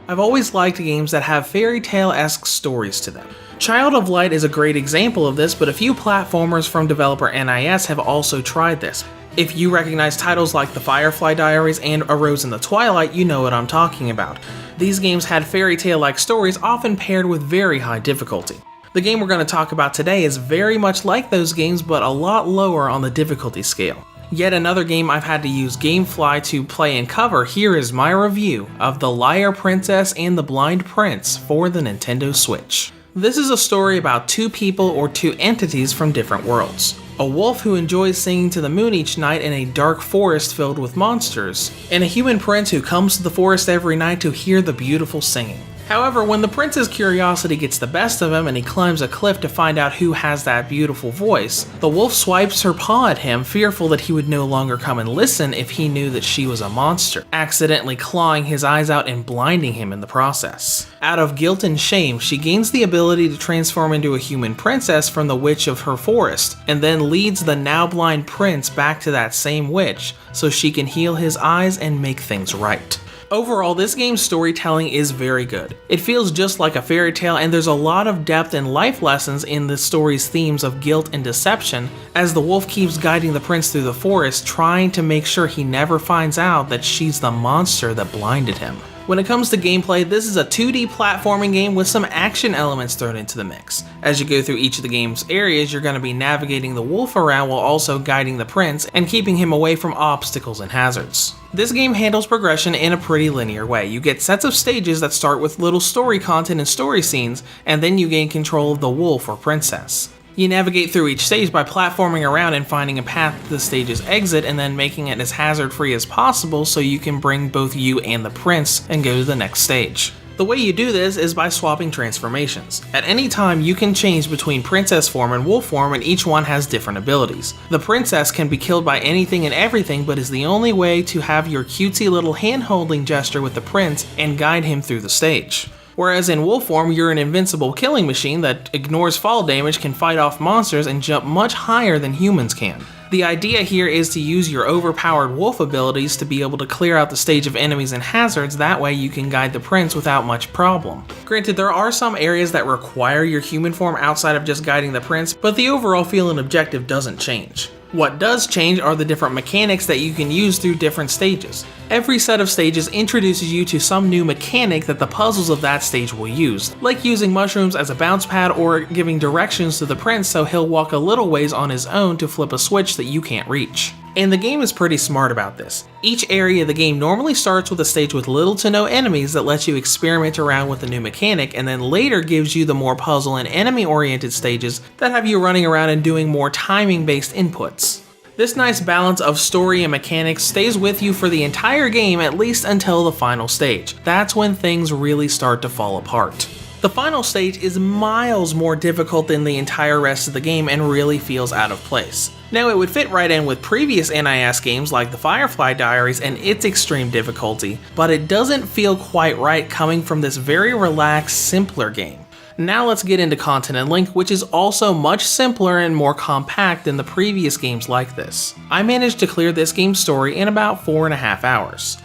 I've always liked games that have fairy tale-esque stories to them. Child of Light is a great example of this, but a few platformers from developer NIS have also tried this. If you recognize titles like The Firefly Diaries and A Rose in the Twilight, you know what I'm talking about. These games had fairy tale-like stories, often paired with very high difficulty. The game we're going to talk about today is very much like those games, but a lot lower on the difficulty scale. Yet another game I've had to use GameFly to play and cover. Here is my review of The Liar Princess and the Blind Prince for the Nintendo Switch. This is a story about two people or two entities from different worlds. A wolf who enjoys singing to the moon each night in a dark forest filled with monsters, and a human prince who comes to the forest every night to hear the beautiful singing. However, when the prince's curiosity gets the best of him and he climbs a cliff to find out who has that beautiful voice, the wolf swipes her paw at him, fearful that he would no longer come and listen if he knew that she was a monster, accidentally clawing his eyes out and blinding him in the process. Out of guilt and shame, she gains the ability to transform into a human princess from the witch of her forest, and then leads the now blind prince back to that same witch so she can heal his eyes and make things right. Overall, this game's storytelling is very good. It feels just like a fairy tale, and there's a lot of depth and life lessons in the story's themes of guilt and deception, as the wolf keeps guiding the prince through the forest, trying to make sure he never finds out that she's the monster that blinded him. When it comes to gameplay, this is a 2D platforming game with some action elements thrown into the mix. As you go through each of the game's areas, you're going to be navigating the wolf around while also guiding the prince and keeping him away from obstacles and hazards. This game handles progression in a pretty linear way. You get sets of stages that start with little story content and story scenes, and then you gain control of the wolf or princess. You navigate through each stage by platforming around and finding a path to the stage's exit and then making it as hazard-free as possible so you can bring both you and the prince and go to the next stage. The way you do this is by swapping transformations. At any time, you can change between princess form and wolf form, and each one has different abilities. The princess can be killed by anything and everything, but is the only way to have your cutesy little hand-holding gesture with the prince and guide him through the stage. Whereas in wolf form, you're an invincible killing machine that ignores fall damage, can fight off monsters, and jump much higher than humans can. The idea here is to use your overpowered wolf abilities to be able to clear out the stage of enemies and hazards, that way you can guide the prince without much problem. Granted, there are some areas that require your human form outside of just guiding the prince, but the overall feel and objective doesn't change. What does change are the different mechanics that you can use through different stages. Every set of stages introduces you to some new mechanic that the puzzles of that stage will use, like using mushrooms as a bounce pad or giving directions to the prince so he'll walk a little ways on his own to flip a switch that you can't reach. And the game is pretty smart about this. Each area of the game normally starts with a stage with little to no enemies that lets you experiment around with the new mechanic, and then later gives you the more puzzle and enemy oriented stages that have you running around and doing more timing based inputs. This nice balance of story and mechanics stays with you for the entire game, at least until the final stage. That's when things really start to fall apart. The final stage is miles more difficult than the entire rest of the game and really feels out of place. Now, it would fit right in with previous NIS games like The Firefly Diaries and its extreme difficulty, but it doesn't feel quite right coming from this very relaxed, simpler game. Now let's get into Continent Link, which is also much simpler and more compact than the previous games like this. I managed to clear this game's story in about 4.5 hours.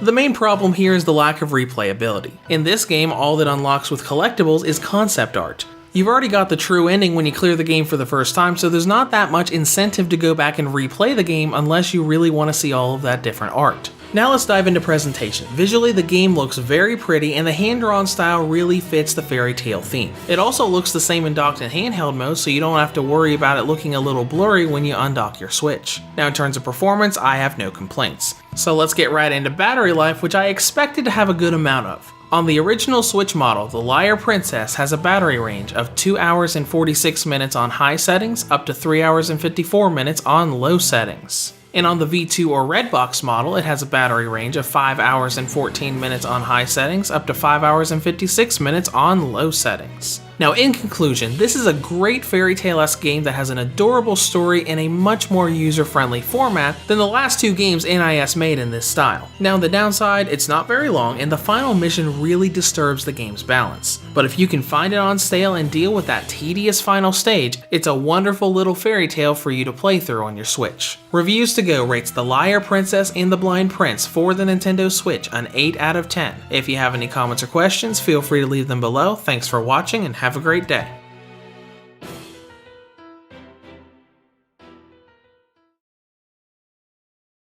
The main problem here is the lack of replayability. In this game, all that unlocks with collectibles is concept art. You've already got the true ending when you clear the game for the first time, so there's not that much incentive to go back and replay the game unless you really want to see all of that different art. Now let's dive into presentation. Visually, the game looks very pretty, and the hand-drawn style really fits the fairy tale theme. It also looks the same in docked and handheld mode, so you don't have to worry about it looking a little blurry when you undock your Switch. Now in terms of performance, I have no complaints. So let's get right into battery life, which I expected to have a good amount of. On the original Switch model, the Liar Princess has a battery range of 2 hours and 46 minutes on high settings, up to 3 hours and 54 minutes on low settings. And on the V2 or Redbox model, it has a battery range of 5 hours and 14 minutes on high settings, up to 5 hours and 56 minutes on low settings. Now, in conclusion, this is a great Fairy Tail-esque game that has an adorable story in a much more user-friendly format than the last two games NIS made in this style. Now, the downside, it's not very long, and the final mission really disturbs the game's balance. But if you can find it on sale and deal with that tedious final stage, it's a wonderful little fairy tale for you to play through on your Switch. Reviews to Go rates The Liar Princess and The Blind Prince for the Nintendo Switch an 8 out of 10. If you have any comments or questions, feel free to leave them below. Thanks for watching and have a great day.